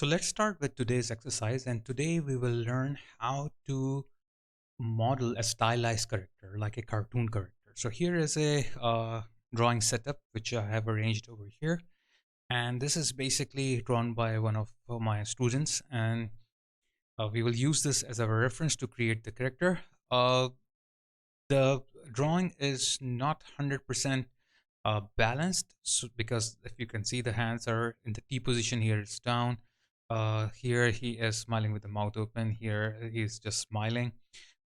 So let's start with today's exercise, and today we will learn how to model a stylized character, like a cartoon character. So here is a drawing setup which I have arranged over here, and this is basically drawn by one of my students, and we will use this as a reference to create the character. The drawing is not 100% balanced, so because if you can see, the hands are in the T position. Here it's down. Here he is smiling with the mouth open. Here he's just smiling.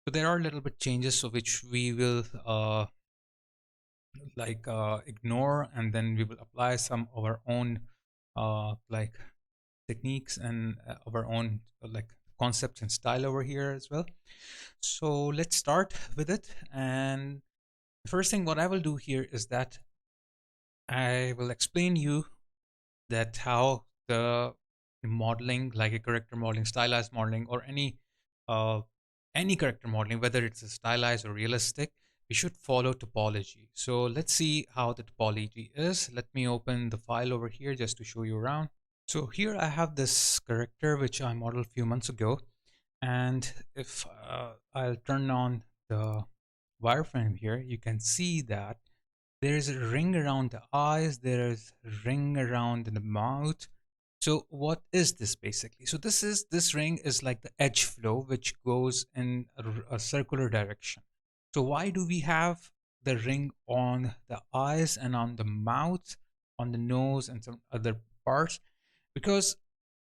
So there are a little bit changes, so which we will ignore, and then we will apply some of our own like techniques and of our own like concepts and style over here as well. So let's start with it. And the first thing what I will do here is that I will explain you that how the modeling, like a character modeling, stylized modeling, or uh, any character modeling, whether it's a stylized or realistic, we should follow topology. So let's see how the topology is. Let me open the file over here just to show you around. So here I have this character which I modeled a few months ago, and if I'll turn on the wireframe here, you can see that there is a ring around the eyes, there is a ring around the mouth. So what is this basically? So this ring is like the edge flow which goes in a circular direction. So why do we have the ring on the eyes and on the mouth, on the nose and some other parts? Because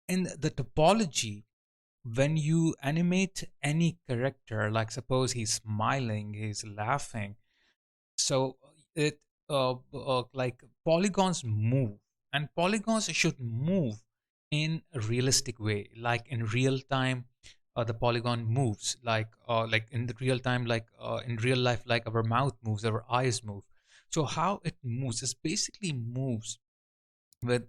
in the topology, when you animate any character, like suppose he's smiling, he's laughing, so it like polygons move, and polygons should move in a realistic way, like in real time. The polygon moves like in the real time, like in real life, like our mouth moves, our eyes move. So how it moves is basically moves with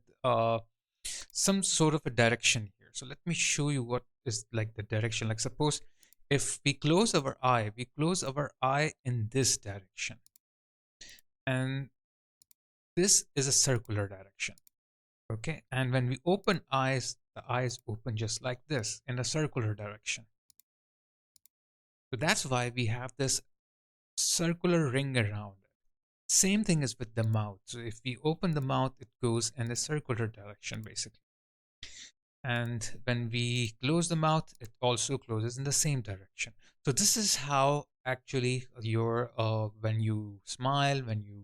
some sort of a direction here. So let me show you what is like the direction. Like suppose if we close our eye, we close our eye in this direction, and this is a circular direction. Okay, and when we open eyes, the eyes open just like this in a circular direction. So that's why we have this circular ring around it. Same thing is with the mouth. So if we open the mouth, it goes in a circular direction basically, and when we close the mouth, it also closes in the same direction. So this is how actually your when you smile, when you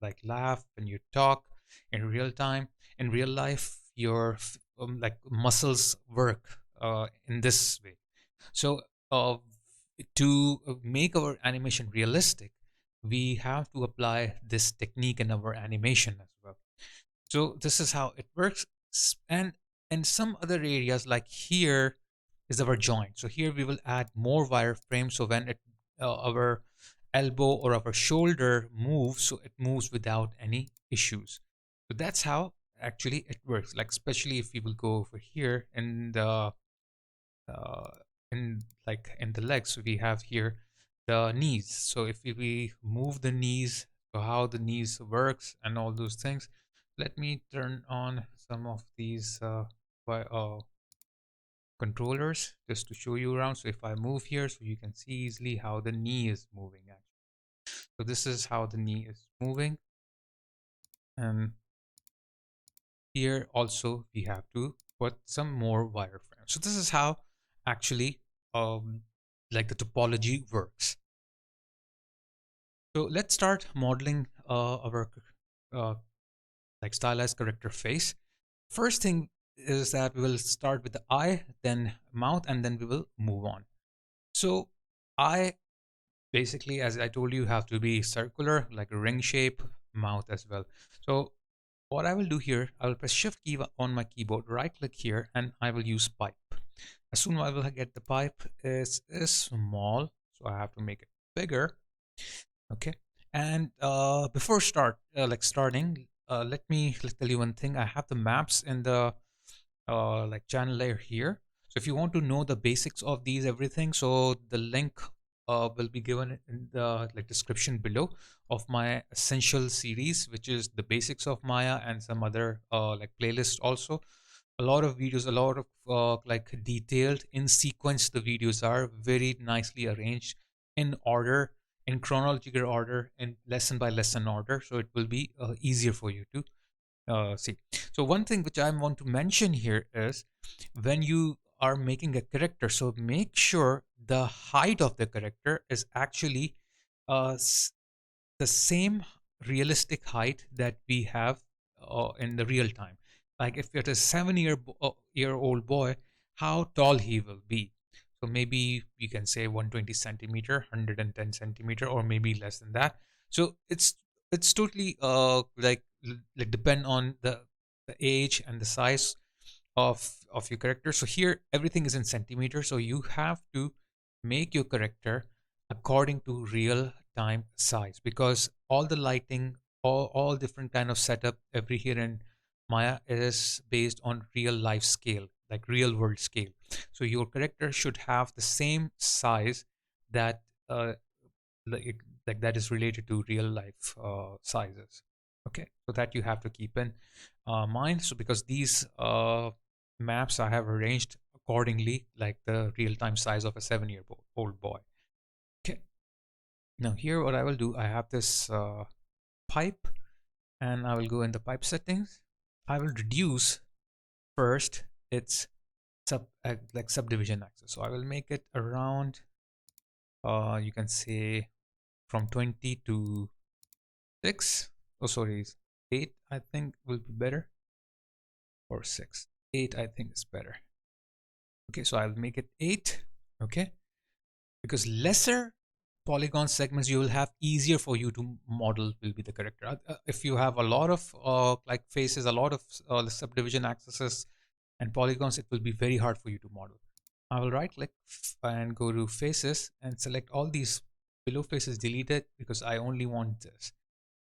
like laugh, when you talk in real time, in real life, your like muscles work in this way. So to make our animation realistic, we have to apply this technique in our animation as well. So this is how it works. And in some other areas, like here is our joint. So here we will add more wireframes. So when our elbow or our shoulder moves, so it moves without any issues. So that's how actually it works. Like especially if we will go over here uh, in the legs, so we have here the knees. So if we move the knees, so how the knees works and all those things. Let me turn on some of these controllers just to show you around. So if I move here, so you can see easily how the knee is moving actually. So this is how the knee is moving, and here also we have to put some more wireframes. So this is how actually like the topology works. So let's start modeling our uh, like stylized character face. First thing is that we will start with the eye, then mouth, and then we will move on. So eye, basically, as I told you, have to be circular, like a ring shape, mouth as well. So what I will do here, I will press shift key on my keyboard, right click here, and I will use pipe. As soon as I will get the pipe is small, so I have to make it bigger. Okay, and before starting, let tell you one thing. I have the maps in the like channel layer here. So if you want to know the basics of these everything, so the link will be given in the like description below of my essential series, which is the basics of Maya and some other like playlist also. a lot of videos, a lot of like detailed in sequence. The videos are very nicely arranged in order, in chronological order, in lesson by lesson order. So it will be easier for you to see. So one thing which I want to mention here is when you are making a character, so make sure the height of the character is actually uh, the same realistic height that we have in the real time. Like if it is 7 year old boy, how tall he will be. So maybe you can say 120 centimeter, 110 centimeter, or maybe less than that. So it's totally like depend on the age and the size of your character. So here everything is in centimeters. So you have to make your character according to real time size, because all the lighting, all different kind of setup every here in Maya is based on real life scale, like real world scale. So your character should have the same size that like, like that is related to real life sizes. Okay, so that you have to keep in mind. So because these maps I have arranged accordingly, like the real time size of a 7 year old boy. Okay, now here what I will do, I have this pipe, and I will go in the pipe settings. I will reduce first its like subdivision axis. So I will make it around you can say from 20 to 6. Oh, sorry, 8 I think will be better, or 6. 8 I think is better. Okay, so I'll make it 8. Okay, because lesser polygon segments you will have, easier for you to model will be the character. If you have a lot of like faces, a lot of subdivision axes and polygons, it will be very hard for you to model. I will right click and go to faces and select all these below faces, delete it because I only want this.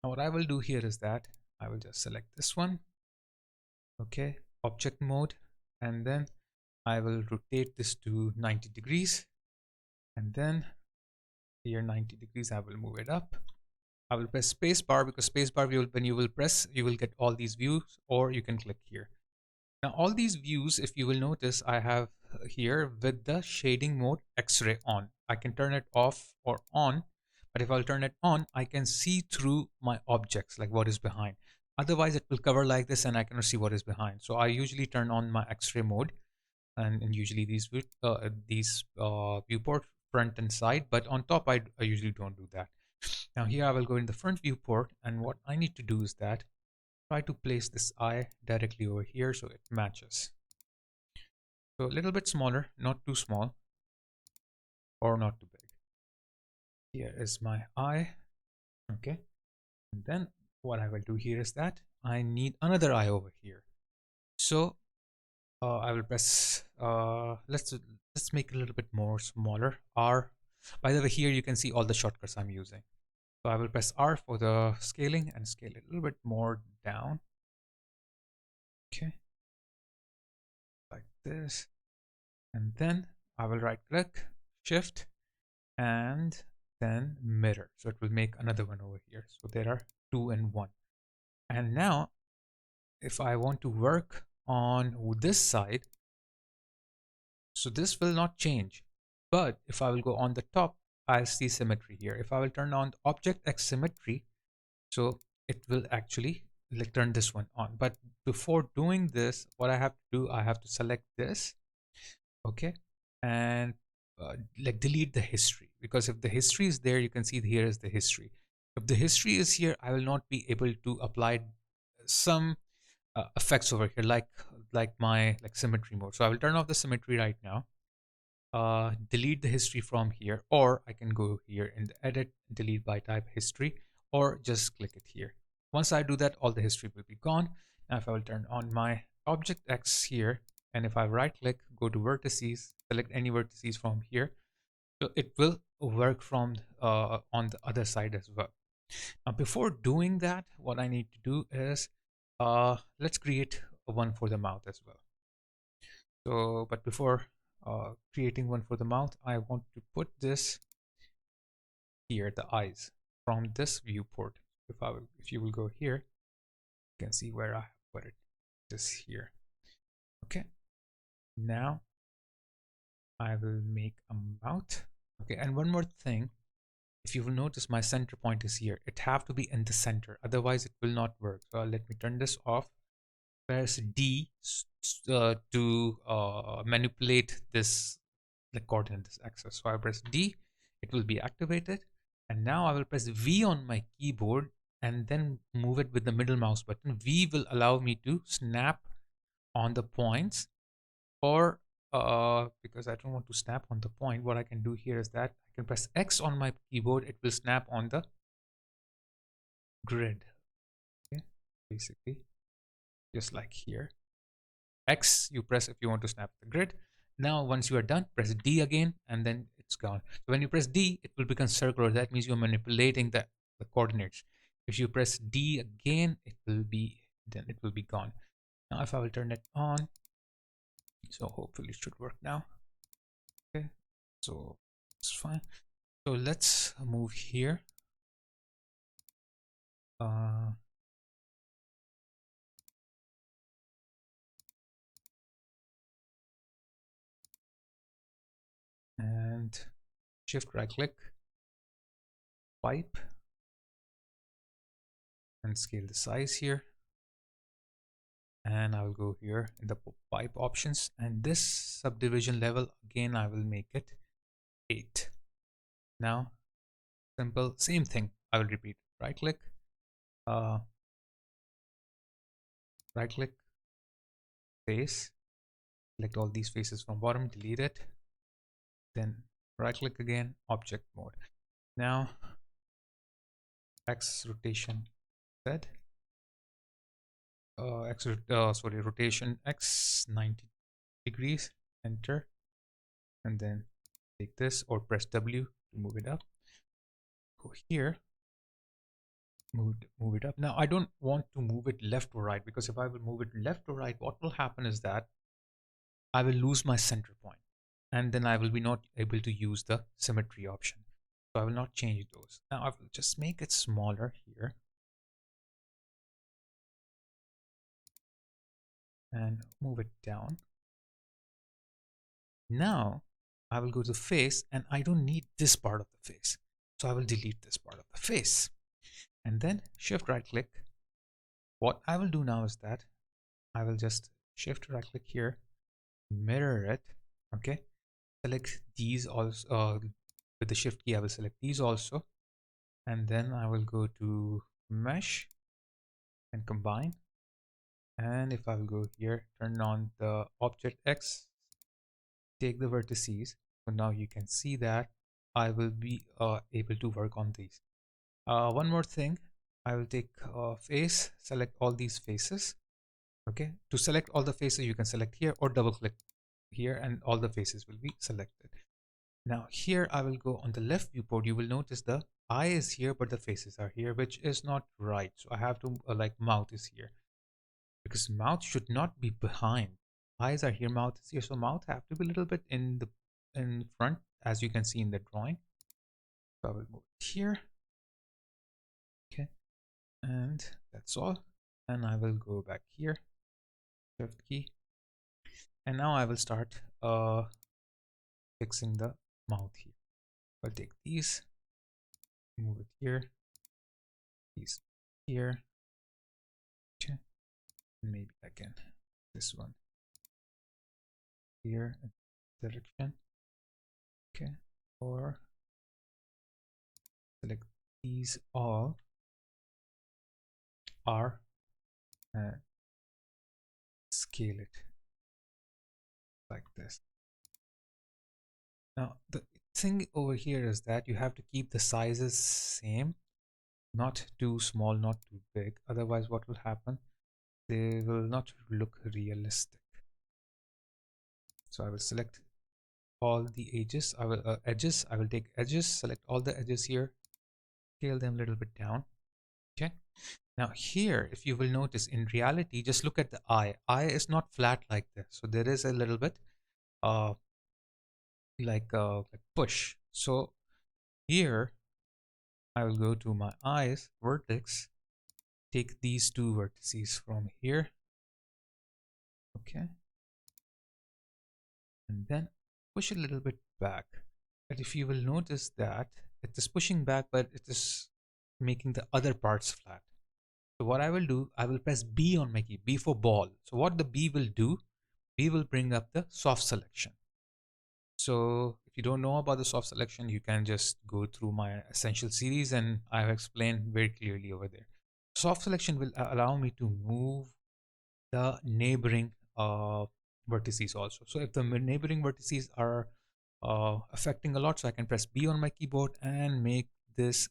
Now what I will do here is that I will just select this one. Okay, object mode, and then I will rotate this to 90 degrees, and then here 90 degrees I will move it up. I will press space bar because space bar when you will press, you will get all these views, or you can click here. Now all these views, if you will notice, I have here with the shading mode X-ray on. I can turn it off or on, but if I'll turn it on, I can see through my objects, like what is behind. Otherwise it will cover like this and I cannot see what is behind. So I usually turn on my X-ray mode, and usually these viewport front and side, but on top I usually don't do that. Now here I will go in the front viewport, and what I need to do is that try to place this eye directly over here so it matches. So a little bit smaller, not too small or not too big. Here is my eye. Okay, and then what I will do here is that I need another eye over here. So I will press let's make it a little bit more smaller, R. By the way, here you can see all the shortcuts I'm using. So I will press R for the scaling and scale it a little bit more down. Okay, like this. And then I will right click, shift, and then mirror. So it will make another one over here. So there are 2 and 1. And now if I want to work on this side, so this will not change. But if I will go on the top, I see symmetry here. If I will turn on object X symmetry, so it will actually like turn this one on. But before doing this, what I have to do, I have to select this. Okay, and like delete the history, because if the history is there, you can see here is the history. If the history is here, I will not be able to apply some effects over here, like my like symmetry mode. So I will turn off the symmetry right now, delete the history from here, or I can go here and edit, delete by type history, or just click it here. Once I do that, all the history will be gone. Now if I will turn on my object X here, and if I right click, go to vertices, select any vertices from here, so it will work from on the other side as well. Now before doing that, what I need to do is let's create one for the mouth as well. So but before creating one for the mouth, I want to put this here, the eyes, from this viewport. If you will go here, you can see where I put it, this here. Now I will make a mouth. Okay, and one more thing. If you will notice, my center point is here. It have to be in the center, otherwise it will not work. So let me turn this off. Press D to manipulate this the coordinate, this axis. So I press D, it will be activated. And now I will press V on my keyboard and then move it with the middle mouse button. V will allow me to snap on the points, or because I don't want to snap on the point, what I can do here is that I can press X on my keyboard. It will snap on the grid. Okay, basically just like here. X you press if you want to snap the grid. Now once you are done, press D again and then it's gone. So when you press D, it will become circular. That means you're manipulating the coordinates. If you press D again, it will be gone. Now if I will turn it on, so hopefully it should work now. Okay, so it's fine. So let's move here. And shift right click, pipe, and scale the size here. And I will go here in the pipe options, and this subdivision level again I will make it 8. Now simple same thing, I will repeat. Right click, face, select all these faces from bottom, delete it, then right click again, object mode. Now X rotation Z, rotation X 90 degrees, enter, and then take this or press W to move it up. Go here, move it up. Now I don't want to move it left or right, because if I will move it left or right, what will happen is that I will lose my center point, and then I will be not able to use the symmetry option. So I will not change those. Now I will just make it smaller here and move it down. Now I will go to face, and I don't need this part of the face, so I will delete this part of the face, and then shift right click. What I will do now is that I will just shift right click here, mirror it. Okay, select these also. With the shift key I will select these also, and then I will go to mesh and combine. And if I will go here, turn on the object X, take the vertices. So now you can see that I will be able to work on these. One more thing, I will take face, select all these faces. Okay, to select all the faces you can select here or double click here and all the faces will be selected. Now here I will go on the left viewport. You will notice the eye is here but the faces are here, which is not right. So I have to like mouth is here, because mouth should not be behind. Eyes are here, mouth is here, so mouth have to be a little bit in front, as you can see in the drawing. So I will move it here. Okay, and that's all. And I will go back here, shift key, and now I will start fixing the mouth here. I'll take these, move it here, these here. Okay, maybe I can this one here in direction. Okay, or select these all are and scale it like this. Now the thing over here is that you have to keep the sizes same, not too small, not too big, otherwise what will happen, they will not look realistic. So I will select all the edges. I will take edges, select all the edges here, scale them a little bit down. Okay, now here if you will notice, in reality just look at the eye is not flat like this, so there is a little bit like push. So here I will go to my eyes vertex, take these two vertices from here. Okay, and then push a little bit back. But if you will notice that it is pushing back, but it is making the other parts flat. So what I will do, I will press B on my key, B for ball. So what the B will do, B will bring up the soft selection. So if you don't know about the soft selection, you can just go through my essential series and I have explained very clearly over there. Soft selection will allow me to move the neighboring vertices also. So if the neighboring vertices are affecting a lot, so I can press B on my keyboard and make this,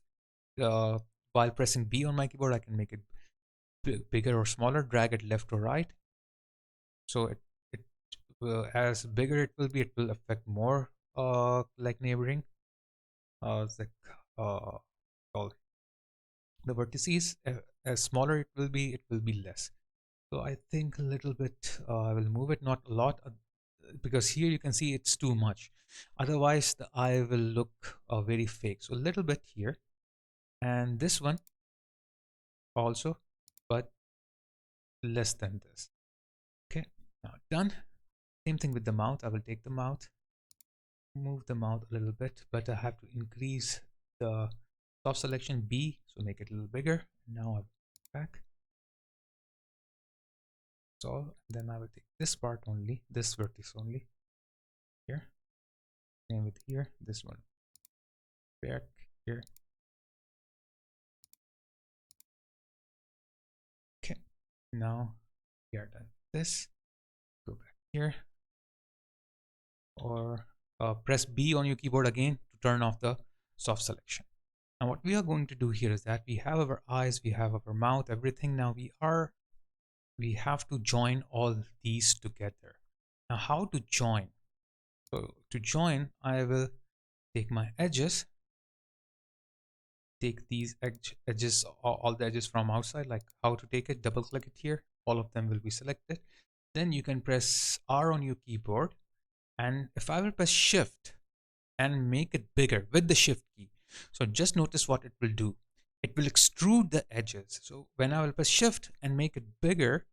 while pressing B on my keyboard, I can make it bigger or smaller, drag it left or right. So it as bigger it will affect more like neighboring like all the vertices. As smaller it will be less. So I think a little bit I will move it, not a lot, because here you can see it's too much. Otherwise the eye will look very fake. So a little bit here, and this one also, but less than this. Okay, now done. Same thing with the mouth. I will take the mouth, move the mouth a little bit, but I have to increase the soft selection B, so make it a little bigger. Now I'll back. So then I will take this part only, this vertex only here. Same with here, this one back here. Okay, now we are done. This, go back here, or press B on your keyboard again to turn off the soft selection. Now what we are going to do here is that we have our eyes, we have our mouth, everything. Now we have to join all these together. Now how to join? So to join, I will take my edges, take these edges, all the edges from outside. Like how to take it, double click it here, all of them will be selected. Then you can press R on your keyboard, and if I will press shift and make it bigger with the shift key, so just notice what it will do. It will extrude the edges. So when I will press shift and make it bigger,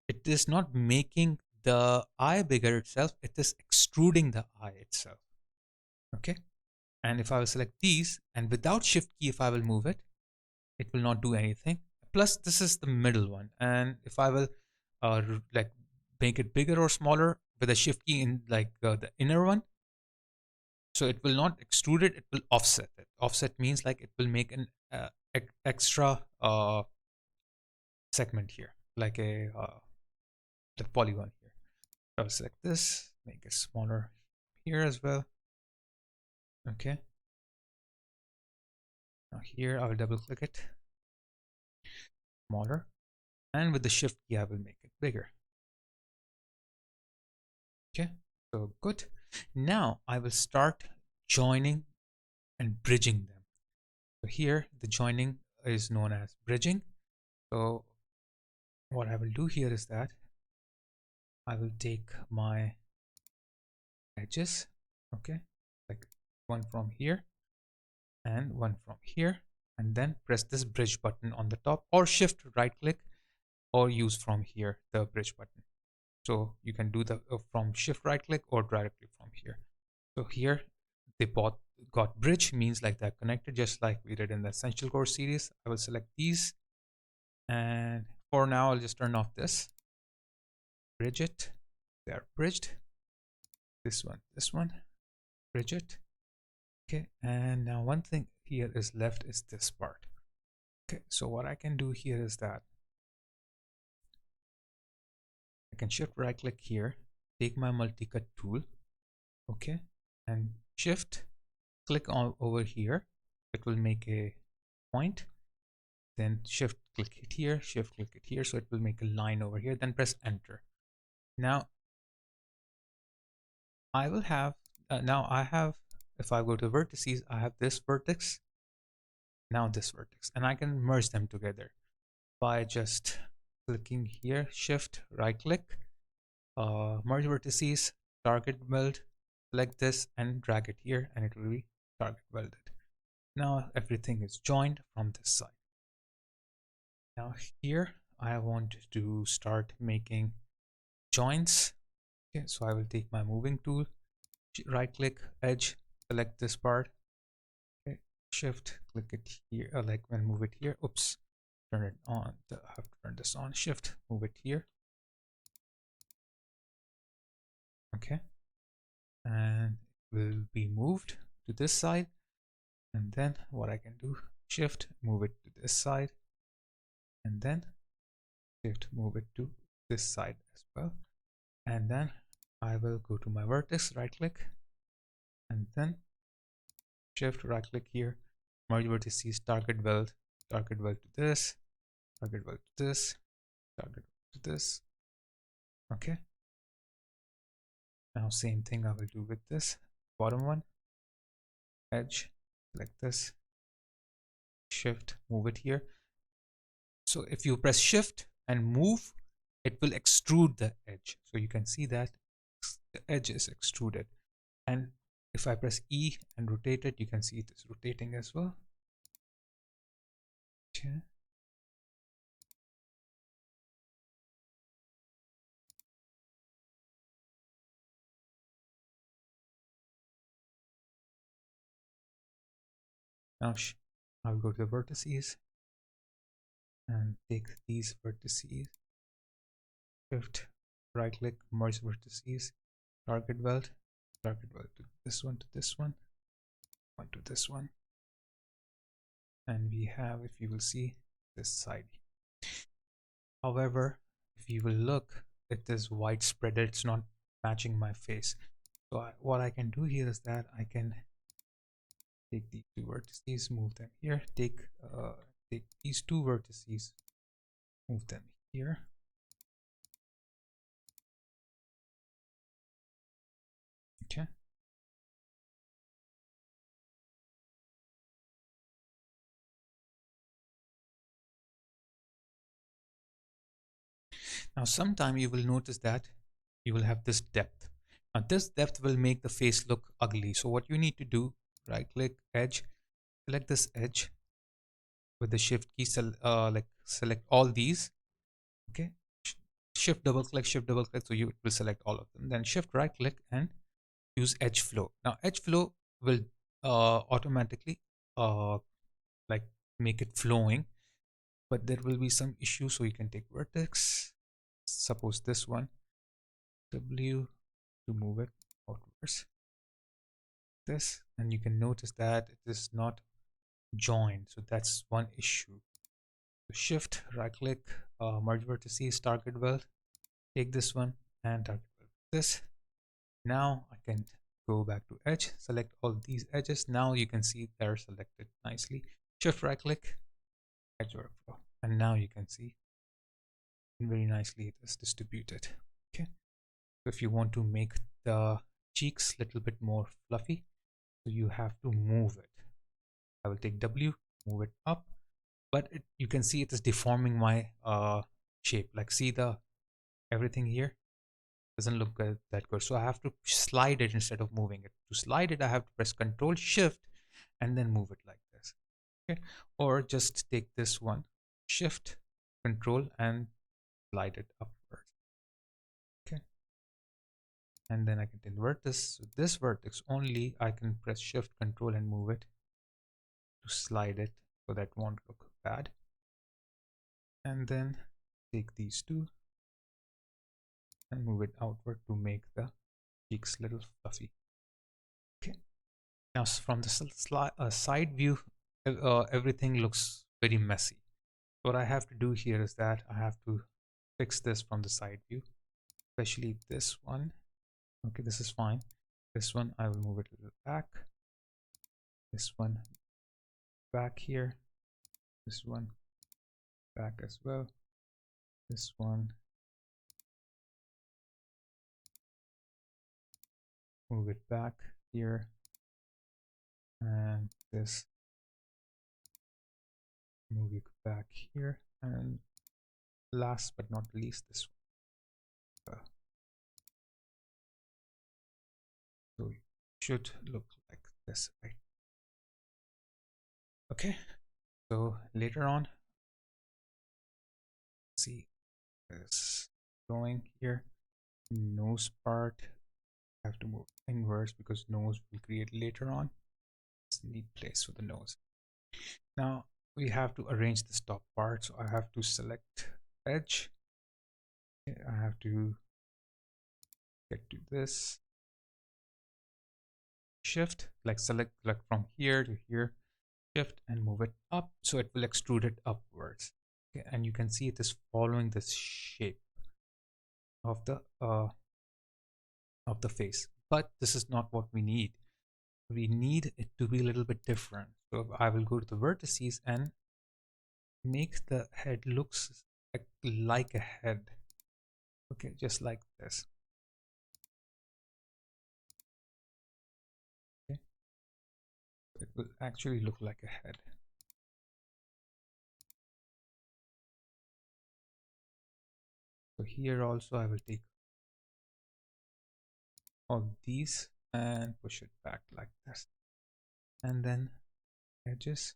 it is not making the eye bigger itself, it is extruding the eye itself. Okay, and if I will select these and without shift key, if I will move it, it will not do anything. Plus this is the middle one, and if I will like make it bigger or smaller with a shift key in like the inner one, so it will not extrude it, it will offset it. Offset means like it will make an extra segment here, like a the polygon here. I'll select this, make it smaller here as well. Okay, now here I will double click it, smaller, and with the shift key I will make it bigger. Okay, so good. Now I will start joining and bridging them. So here the joining is known as bridging. So what I will do here is that I will take my edges, okay, like one from here and one from here, and then press this bridge button on the top, or shift right click, or use from here the bridge button. So you can do the from shift right click or directly from here. So here they both got bridge, means like they're connected, just like we did in the essential course series. I will select these, and for now I'll just turn off this, bridge it, they're bridged. This one, bridge it. Okay, and now one thing here is left is this part. Okay, so what I can do here is that I can shift right click here, take my multi-cut tool, okay, and shift click on over here. It will make a point, then shift click it here, shift click it here, so it will make a line over here, then press enter. Now I will have if I go to vertices, I have this vertex, now this vertex, and I can merge them together by just clicking here, shift right click, merge vertices, target weld, select this and drag it here, and it will be target welded. Now everything is joined from this side. Now here I want to start making joints Okay, so I will take my moving tool, right click, edge, select this part. Okay, shift, click it here, like when move it here. Oops, turn it on. I have to turn this on. Shift, move it here. Okay, and it will be moved to this side. And then what I can do, shift, move it to this side, and then shift, move it to this side as well. And then I will go to my vertex, right click, and then shift, right click here, merge vertices, target weld to this, target weld to this, target to this. Okay, now same thing I will do with this bottom one, edge, like this, shift, move it here. So if you press shift and move, it will extrude the edge. So you can see that the edge is extruded. And if I press E and rotate it, you can see it is rotating as well. Okay. Now I'll go to the vertices and take these vertices, shift, right click, merge vertices, target weld to this one, to this one, one to this one. And we have, if you will see, this side. However, if you will look, it is widespread, it's not matching my face. So what I can do here is that I can take these two vertices, move them here, take these two vertices, move them here. Okay. Now sometime you will notice that you will have this depth. Now this depth will make the face look ugly. So what you need to do, right click, edge, select this edge with the shift key, like select all these. Okay, shift double click, so you will select all of them. Then shift right click and use edge flow. Now edge flow will automatically like make it flowing, but there will be some issue. So you can take vertex, suppose this one, W, to move it outwards, this, and you can notice that it is not joined. So that's one issue. So shift right click, merge vertices, target weld, take this one and target weld this. Now I can go back to edge, select all these edges. Now you can see they're selected nicely. Shift right click, edge workflow, and now you can see very nicely it is distributed. Okay, so if you want to make the cheeks a little bit more fluffy, so you have to move it. I will take W, move it up, but you can see it is deforming my shape. Like see the everything here doesn't look that good. So I have to slide it instead of moving it. To slide it, I have to press Control Shift and then move it like this. Okay, or just take this one, Shift, Control, and slide it upwards. Okay, and then I can invert this. So this vertex only I can press Shift, Control, and move it to slide it, so that won't look bad. And then take these two and move it outward to make the cheeks a little fluffy. Okay. Now from the side view, everything looks very messy. What I have to do here is that I have to fix this from the side view, especially this one. Okay, this is fine. This one, I will move it a little back. This one back here. This one back as well. This one, move it back here. And this, move it back here. And last but not least, this one. So it should look like this, right? Okay, so later on, see this going here. nose part. I have to move inverse because nose will create later on. It's a neat place for the nose. Now we have to arrange this top part. So I have to select edge. Okay, I have to get to this, shift, like select like from here to here, shift and move it up so it will extrude it upwards. Okay, and you can see it is following this shape of the face. But this is not what we need. We need it to be a little bit different. So I will go to the vertices and make the head looks like a head. Okay, just like this. Okay, it will actually look like a head. So here also I will take all these and push it back like this, and then edges,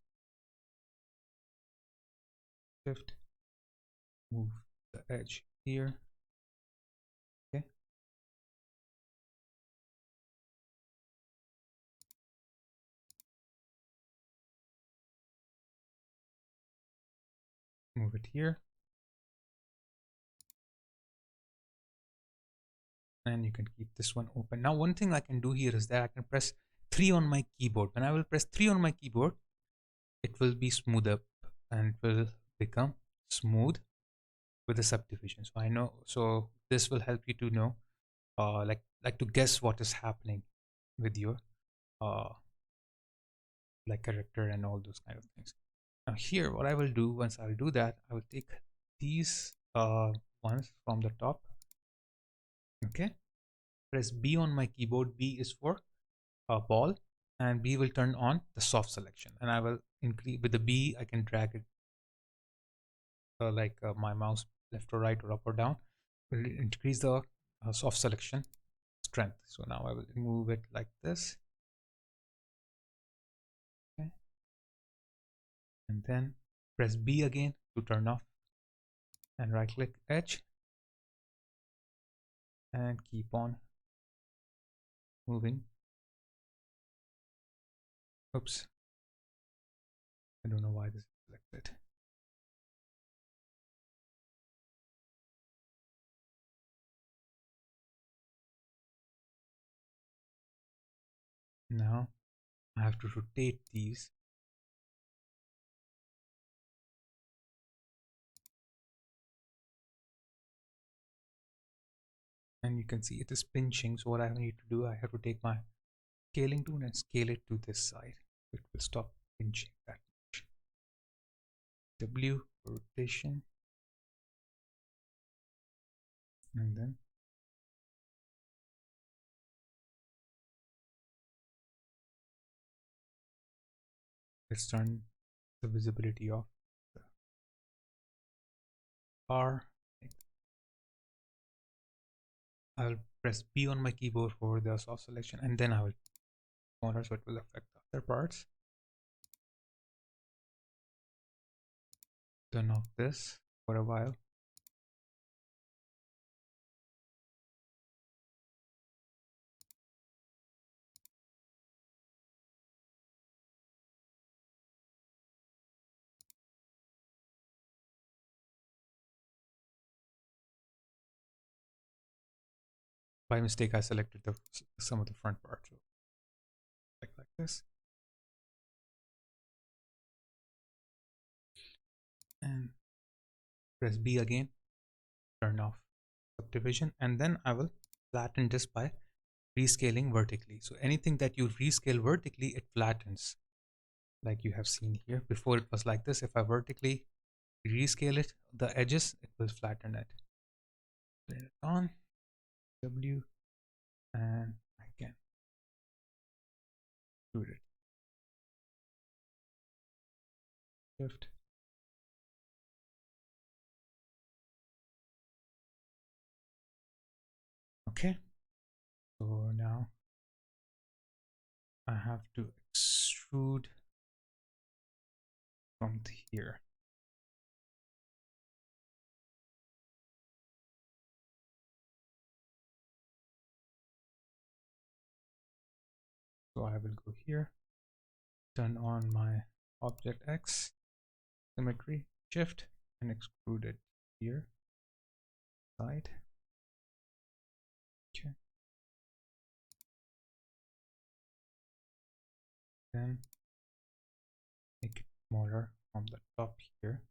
shift, move the edge here. Okay, move it here, and you can keep this one open. Now one thing I can do here is that I can press 3 on my keyboard. When I will press 3 on my keyboard, it will be smooth up and it will become smooth with the subdivision. So I know, so this will help you to know, like to guess what is happening with your uh like character and all those kind of things. Now here, what I will do, once I'll do that, I will take these ones from the top. Okay, press B on my keyboard. B is for ball, and B will turn on the soft selection, and I will increase with the B. I can drag it my mouse left or right or up or down will increase the soft selection strength. So now I will move it like this. Okay, and then press B again to turn off, and right click edge and keep on moving. Oops, I don't know why this is selected. Now I have to rotate these. And you can see it is pinching. So what I need to do, I have to take my scaling tool and scale it to this side. It will stop pinching that much. W rotation, and then let's turn the visibility off the R. I'll press B on my keyboard for the soft selection, and then I will corner so it will affect other parts. Turn off this for a while. By mistake, I selected some of the front parts. So like this. And press B again, turn off subdivision, and then I will flatten this by rescaling vertically. So anything that you rescale vertically, it flattens, like you have seen here. Before it was like this. If I vertically rescale it, the edges, it will flatten it. Turn it on, W, and I can do it. Shift. Okay. So now I have to extrude from here. So I will go here, turn on my object X, symmetry, shift, and extrude it here, side. Okay. Then make it smaller from the top here.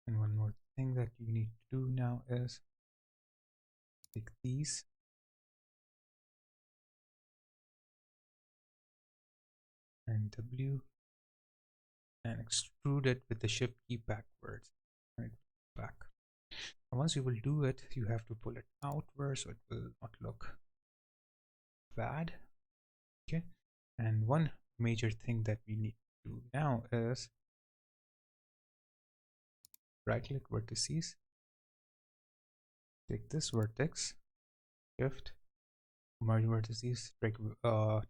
And one more thing that you need to do now is take these and W and extrude it with the shift key backwards. Right, back. And once you will do it, you have to pull it outwards so it will not look bad. Okay. And one major thing that we need to do now is right click vertices, take this vertex, shift, merge vertices,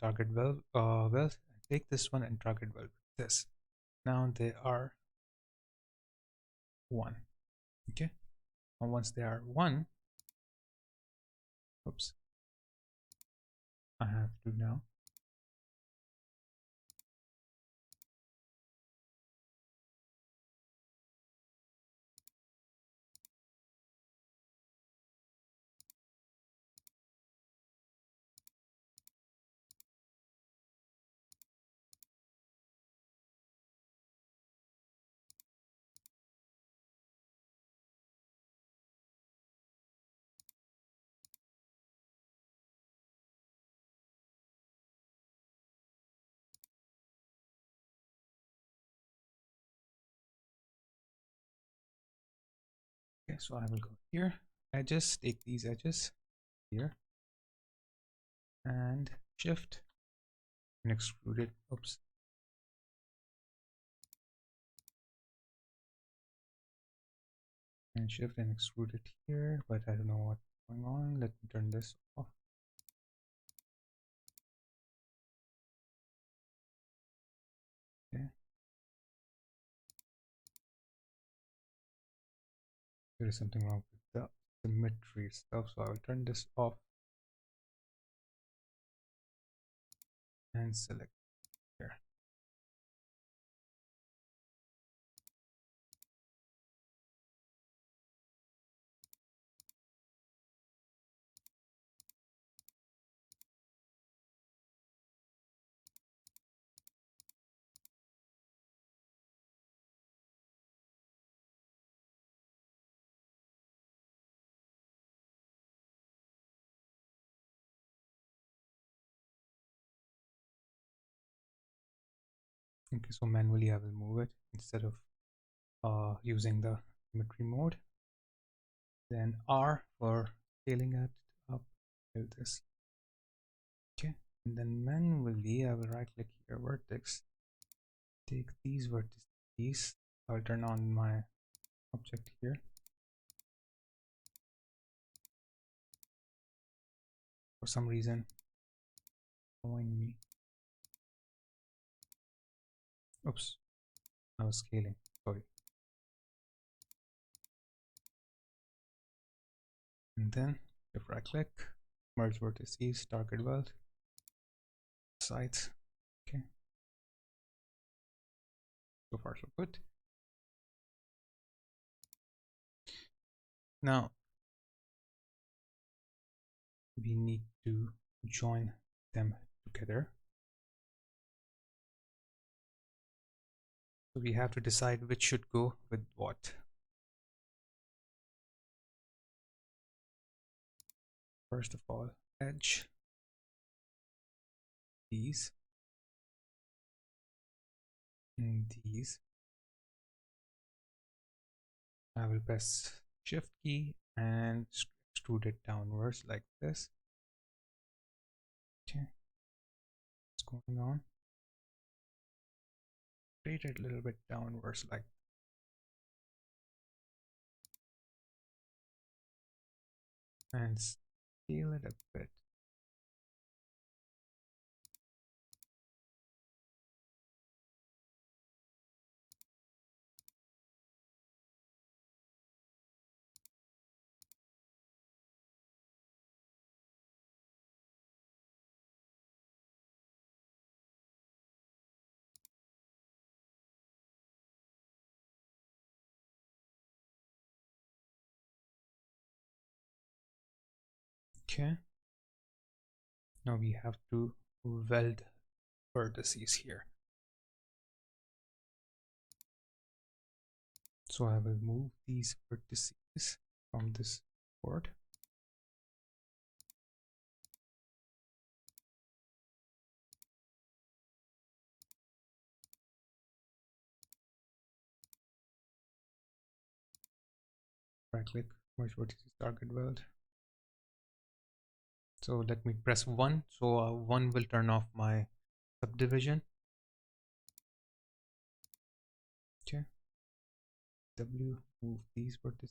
target weld, and take this one and target weld with this. Now they are one. Okay. And once they are one, oops, I have to now okay, so I will go here, edges, take these edges here and shift and extrude it. Oops. And shift and extrude it here, but I don't know what's going on. Let me turn this off. Okay. There is something wrong with the symmetry stuff, so I will turn this off and select here. Okay, so manually I will move it instead of using the symmetry mode. Then R for scaling it up, build this. Okay, and then manually I will right click here, vertex, take these vertices. I will turn on my object here. For some reason, showing me. Oops, I was scaling. Sorry. And then if right click, merge vertices, target weld, sides. Okay. So far so good. Now we need to join them together. So we have to decide which should go with what. First of all, edge, these, and these. I will press shift key and extrude it downwards like this. Okay, what's going on? Rotate it a little bit downwards like, and scale it a bit. Okay. Now we have to weld vertices here. So I will move these vertices from this board. Right click, merge vertices, target weld. So let me press 1. So 1 will turn off my subdivision. Okay. W, move these vertices.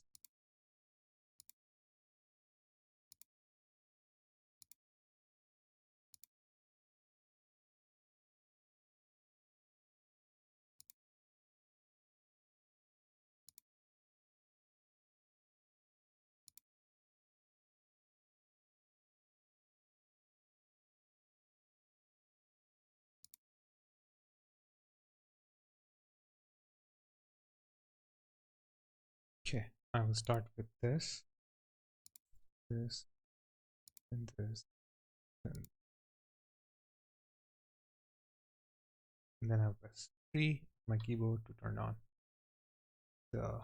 Okay, I will start with this, this, and this, and then I'll press 3 my keyboard to turn on the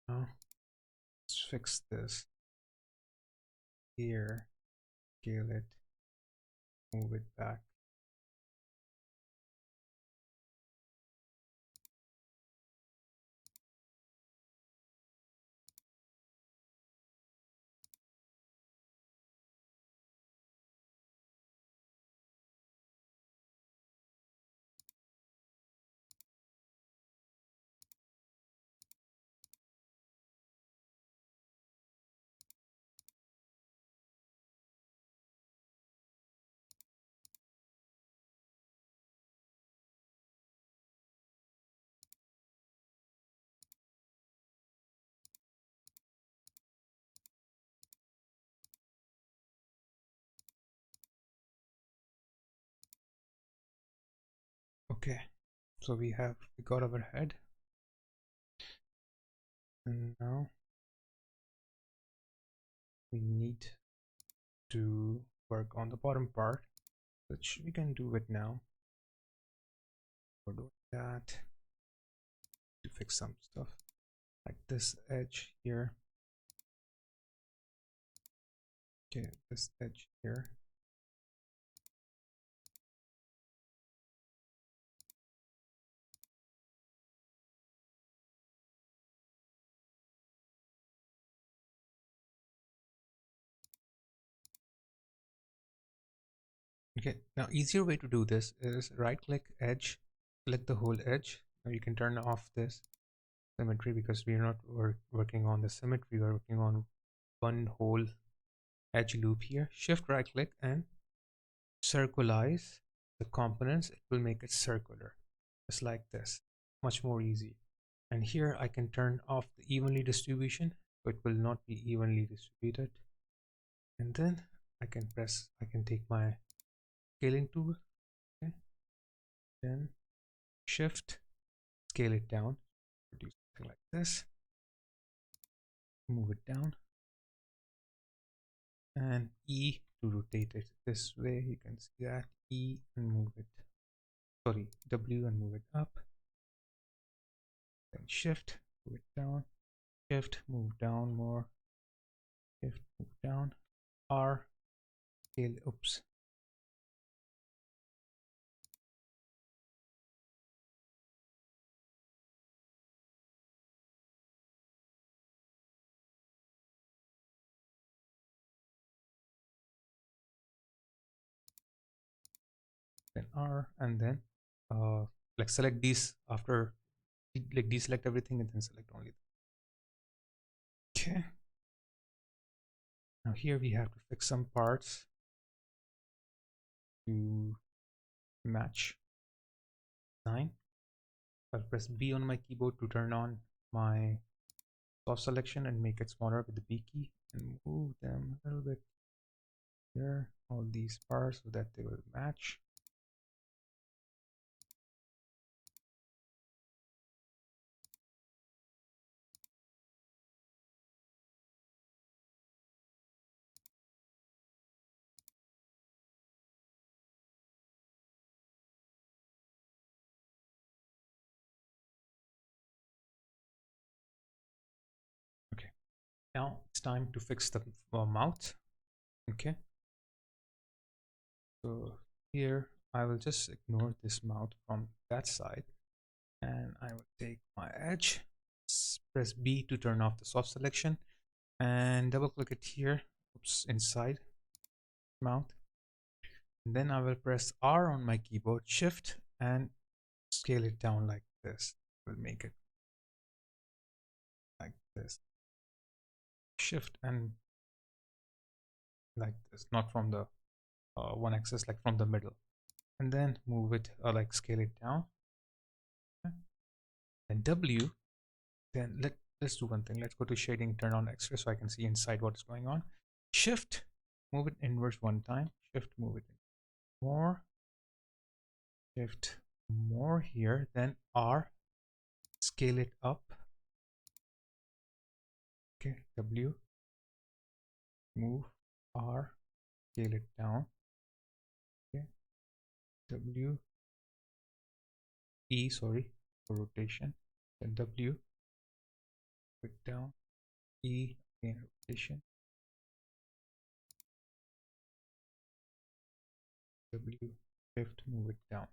now let's fix this here, scale it, move it back. Okay, so we got our head, and now we need to work on the bottom part, which we can do it now. We're doing that to fix some stuff like this edge here. Okay, this edge here. Okay, now easier way to do this is right click edge, select the whole edge. Now you can turn off this symmetry because we are not working on the symmetry, we are working on one whole edge loop here. Shift right click and circularize the components. It will make it circular, just like this, much more easy. And here I can turn off the evenly distribution, so it will not be evenly distributed. And then I can take my scaling tool, okay, then shift, scale it down, do something like this, move it down, and E to rotate it this way. You can see that, E and move it, sorry, W and move it up, then shift, move it down, shift, move down more, shift, move down, R, scale, oops. Then R, and then like select these after, like deselect everything and then select only. Okay. Now here we have to fix some parts to match design. I'll press B on my keyboard to turn on my soft selection and make it smaller with the B key and move them a little bit here, all these parts, so that they will match. Now it's time to fix the mouth. Okay, so here I will just ignore this mouth from that side, and I will take my edge, press B to turn off the soft selection, and double click it here. Oops, inside mouth. And then I will press R on my keyboard, shift, and scale it down like this. We'll make it like this. Shift and like this, not from the one axis, like from the middle. And then move it, like scale it down. Okay. And W, then let's do one thing. Let's go to shading, turn on X-ray so I can see inside what's going on. Shift, move it inwards one time. Shift, move it more. Shift more here. Then R, scale it up. Okay, W, move, R, scale it down. Okay, W, E, sorry, for rotation. Then W, put down, E, again, rotation. W, shift, move it down.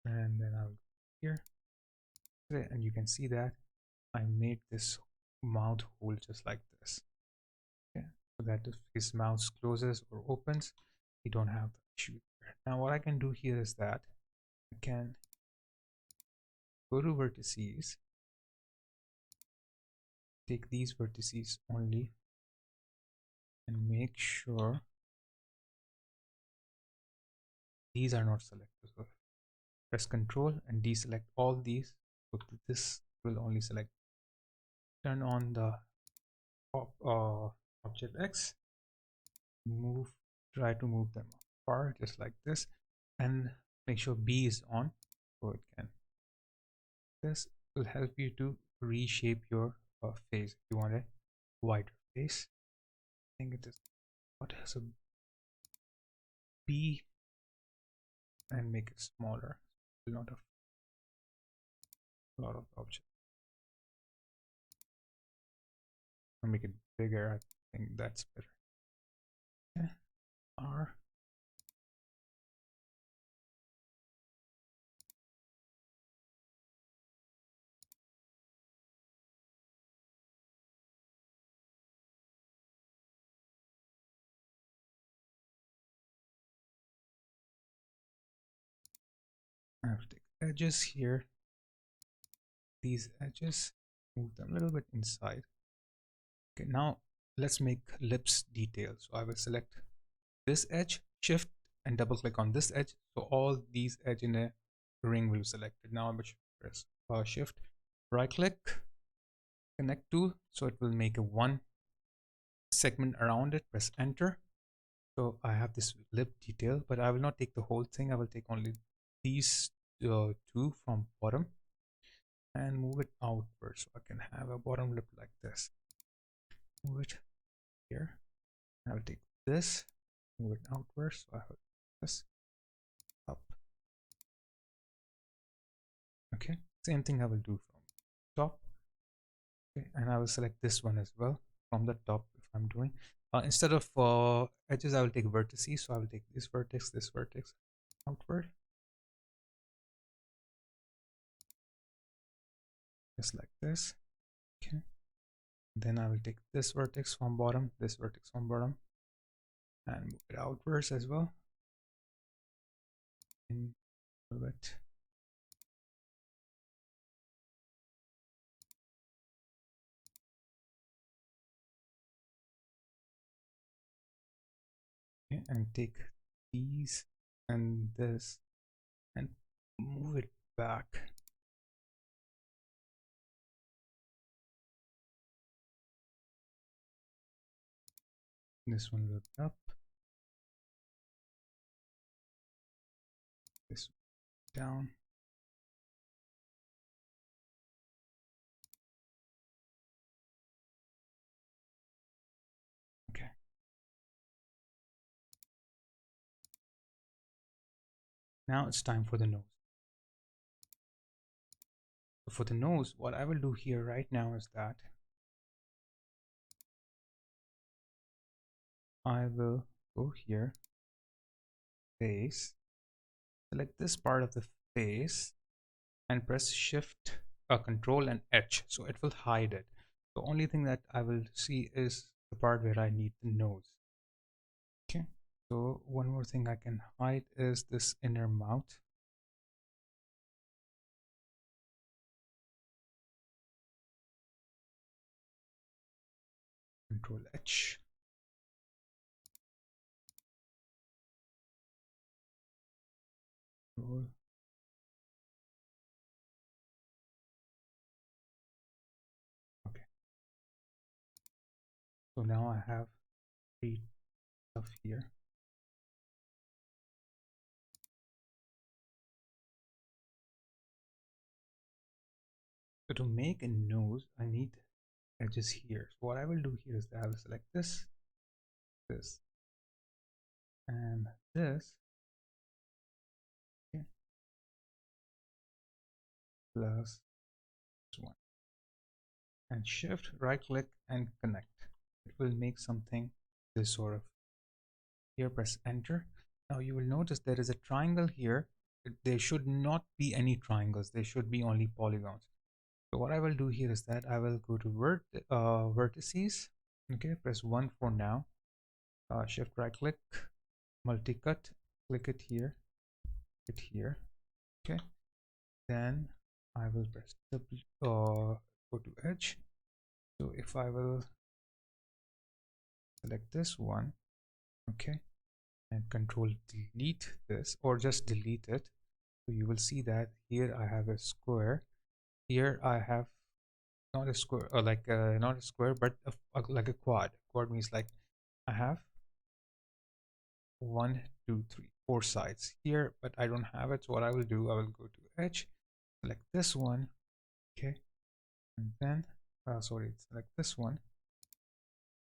And then I'll go here. And you can see that I made this mouth hole just like this. Okay, so that if his mouth closes or opens, you don't have the issue here. Now what I can do here is that I can go to vertices, take these vertices only, and make sure these are not selected. So press Control and deselect all these. So this will only select. Turn on the object X, move, try to move them apart just like this, and make sure B is on so it can. This will help you to reshape your face. If you want a wider face, I think it is what has a B, and make it smaller. Will not have a lot of objects. I'll make it bigger. I think that's better. Okay. R. I have to take edges here. These edges, move them a little bit inside. Okay, now let's make ellipse detail. So I will select this edge, shift, and double click on this edge. So all these edge in a ring will be selected. Now I will press shift, right click, connect to, so it will make a one segment around it. Press enter. So I have this lip detail, but I will not take the whole thing. I will take only these two from bottom and move it outwards so I can have a bottom lip like this. Move it here. I will take this, move it outwards so I have this up. Okay, same thing I will do from top. Okay, and I will select this one as well from the top if I'm doing. Instead of edges, I will take vertices. So I will take this vertex outward, just like this. Okay, then I will take this vertex from bottom, this vertex from bottom, and move it outwards as well. In a little bit. Okay, and take these and this and move it back. This one will be up, this down. Okay. Now it's time for the nose. for the nose, what I will do here right now is that I will go here, face, select this part of the face, and press Shift, Control, and H. So it will hide it. The only thing that I will see is the part where I need the nose. Okay. So one more thing I can hide is this inner mouth. Control H. Control. Okay. So now I have three stuff here. So to make a nose, I need edges here. So what I will do here is that I will select this, this, and this. Okay. Plus this one. And Shift, right click, and connect. It will make something this sort of. Here, press Enter. Now you will notice there is a triangle here. There should not be any triangles. There should be only polygons. So what I will do here is that I will go to vertices. Okay, press 1 for now. Shift right click, multi-cut, click it here, hit here. Okay, then I will press go to edge. So if I will select this one, okay, and control delete this, or just delete it, so you will see that here I have a square. Here I have not a square, or like not a square, but like a quad. Quad means like I have 1, 2, 3, 4 sides here, but I don't have it. So what I will do, I will go to edge, select this one, okay, and then sorry, select this one,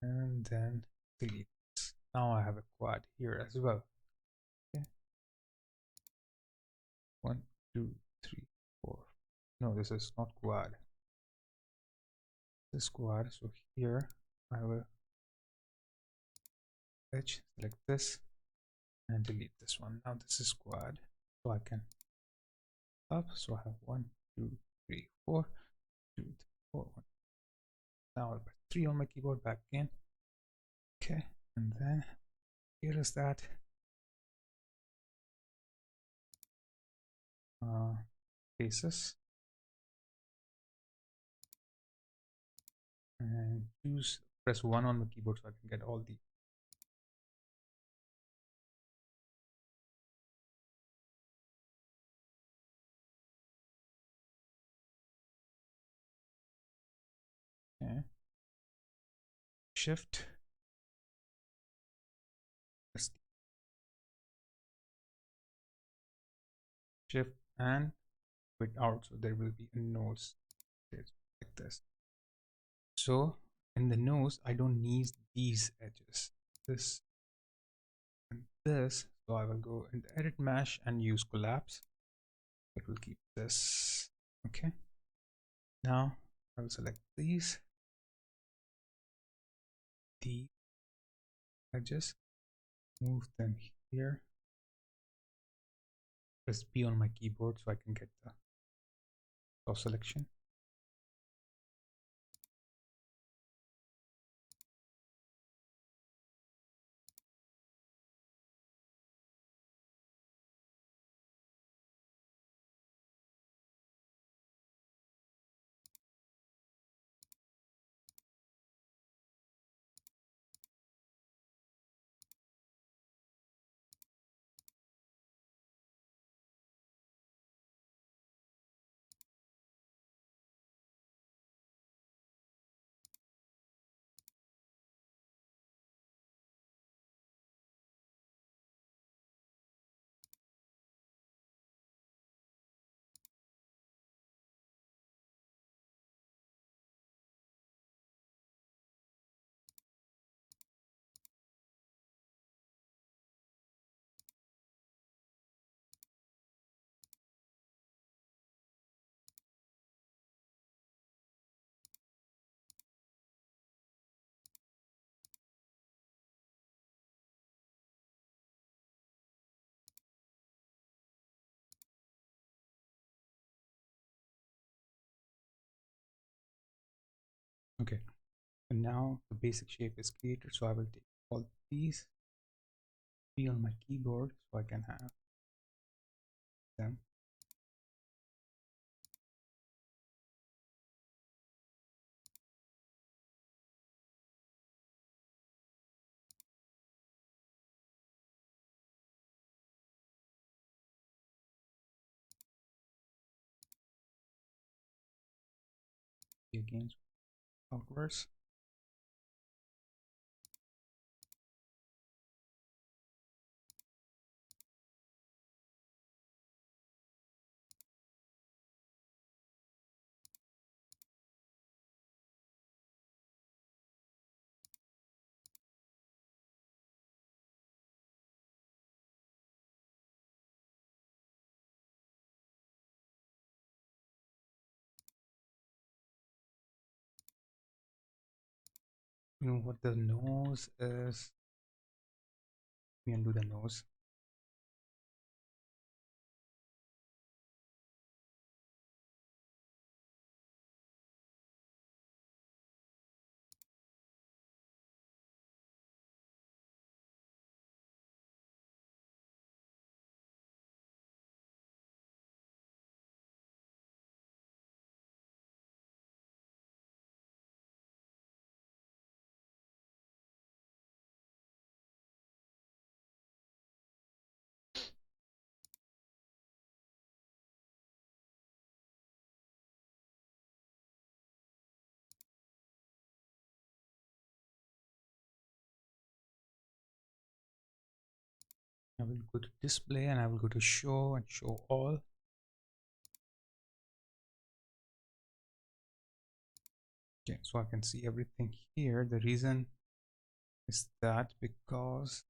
and then delete this. Now I have a quad here as well. Okay, 1, 2, 3, 4. No, this is not quad. This quad. So here I will edge, select this, and delete this one. Now this is quad, so I can up. So I have 1, 2, 3, 4, 2, 3, 4, 1. Now I'll press 3 on my keyboard, back again. Okay, and then here is that faces, and press 1 on the keyboard so I can get all the. Okay. Shift, shift, and with out, so there will be a nose like this. So in the nose, I don't need these edges, this and this. So I will go and edit mesh and use collapse. It will keep this. Okay. Now I will select the edges, move them here. Press B on my keyboard so I can get the soft selection. Okay, and now the basic shape is created, so I will take all these, be on my keyboard so I can have them. Again, outwards. You know what the nose is? We undo the nose. I will go to display and I will go to show and show all. Okay, so I can see everything here. The reason is that because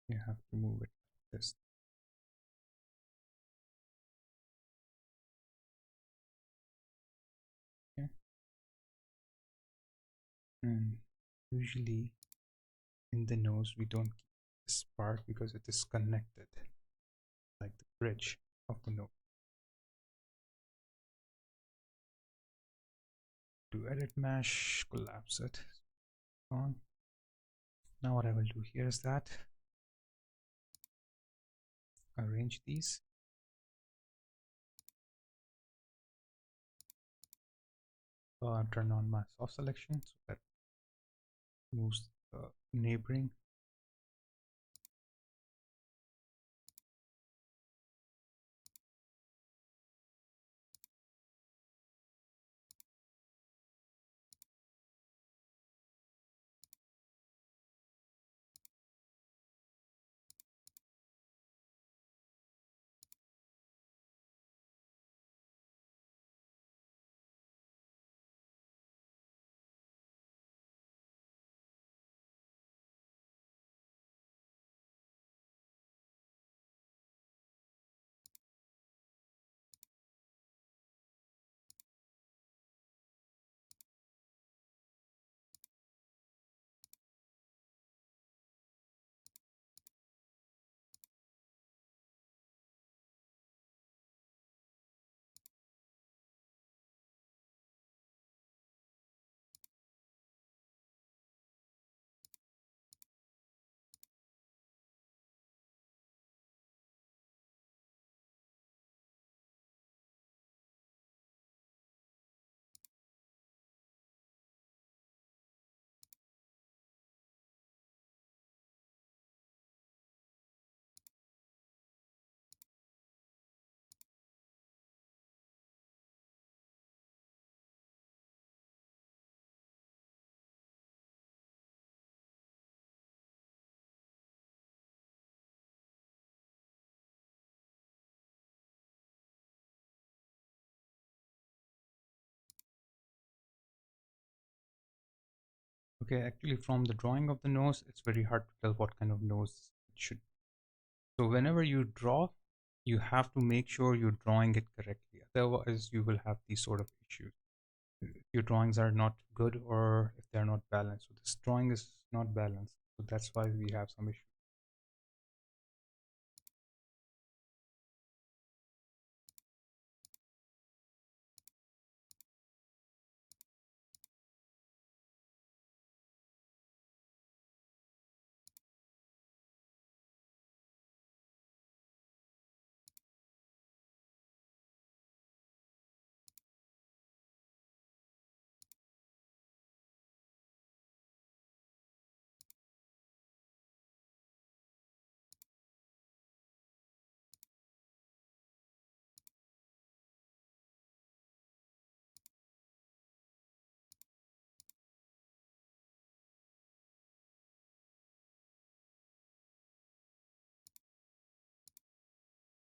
you have to move it like this. Okay. And usually in the nose we don't keep this part because it is connected like the bridge of the nose. To edit mesh, collapse it. On. Now what I will do here is that arrange these. Turn on my soft selection so that moves the neighboring. Okay, actually from the drawing of the nose, it's very hard to tell what kind of nose it should. So whenever you draw, you have to make sure you're drawing it correctly. Otherwise, you will have these sort of issues. if your drawings are not good or if they're not balanced. So this drawing is not balanced, so that's why we have some issue.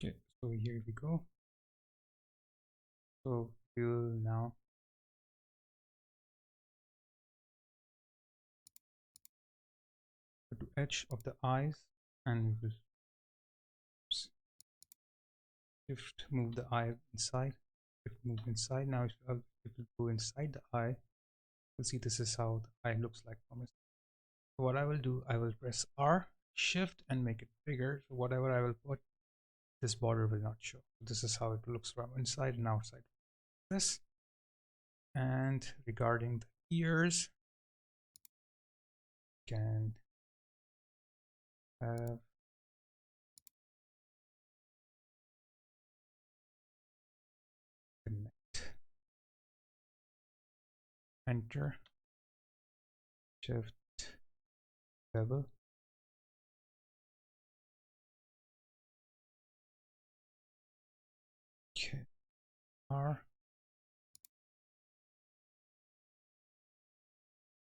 Okay, so here we go. So we'll now go to edge of the eyes and we'll shift move the eye inside. Shift move inside. Now if we go inside the eye, you'll see this is how the eye looks like from it. So what I will do, I will press R, shift and make it bigger. So whatever I will put, this border will not show. This is how it looks from inside and outside. This. And regarding the ears, can have connect, enter, shift, level. Okay, R,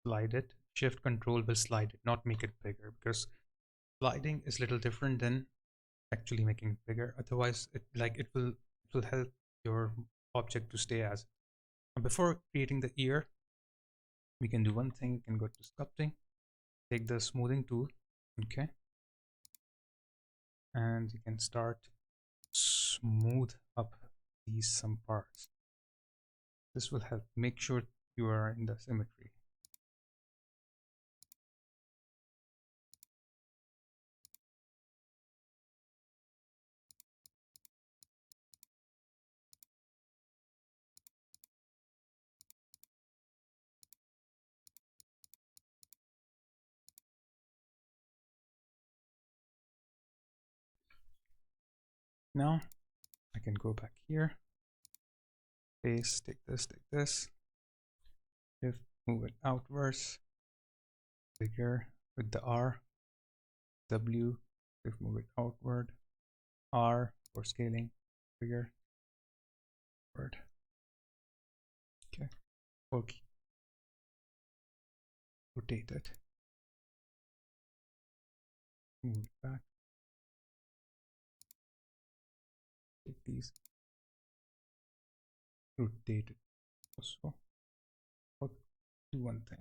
slide it. Shift control will slide it, not make it bigger, because sliding is a little different than actually making it bigger. Otherwise, it will help your object to stay as. And before creating the ear, we can do one thing. We can go to sculpting, take the smoothing tool, okay, and you can start smooth up these some parts. This will help make sure you are in the symmetry. Now I can go back here, face, take this, shift, move it outwards, bigger with the R, W, shift, move it outward, R for scaling, bigger, word. Okay, okay, rotate it, move it back, take these, rotate it also. I'll do one thing.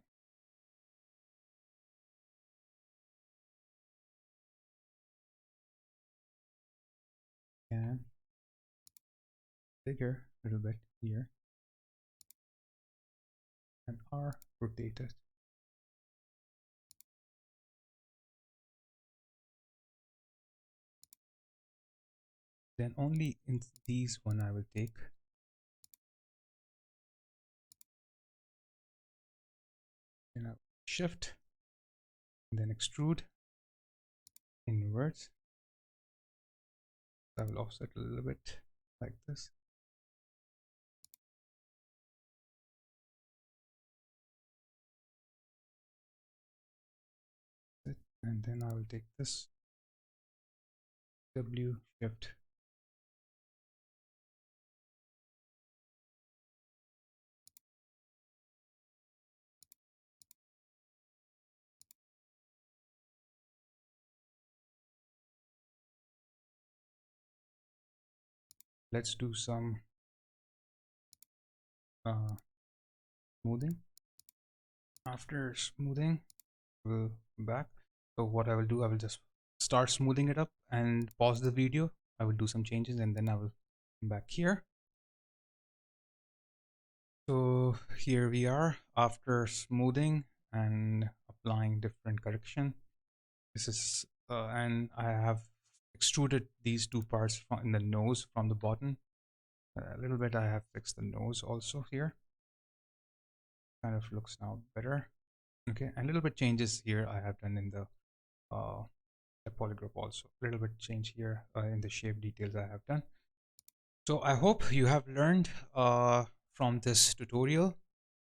And bigger a little bit here, and R, rotate it. Then only in these one I will take. And I'll shift, and then extrude inwards. I will offset a little bit like this. And then I will take this W, shift, let's do some smoothing. After smoothing, we'll come back. So what I will do, I will just start smoothing it up and pause the video. I will do some changes and then I will come back here. So here we are after smoothing and applying different correction. This is and I have extruded these two parts from in the nose from the bottom. A little bit I have fixed the nose also here. Kind of looks now better. Okay, and a little bit changes here I have done in the polygroup also. A little bit change here in the shape details I have done. So I hope you have learned from this tutorial,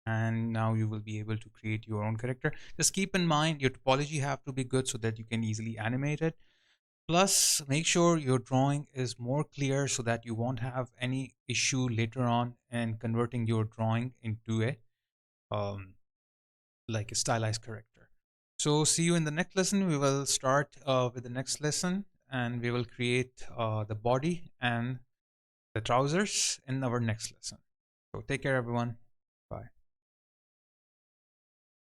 and now you will be able to create your own character. Just keep in mind your topology have to be good so that you can easily animate it. Plus, make sure your drawing is more clear so that you won't have any issue later on in converting your drawing into a um, like a stylized character. So see you in the next lesson. We will start with the next lesson, and we will create the body and the trousers in our next lesson. So take care, everyone.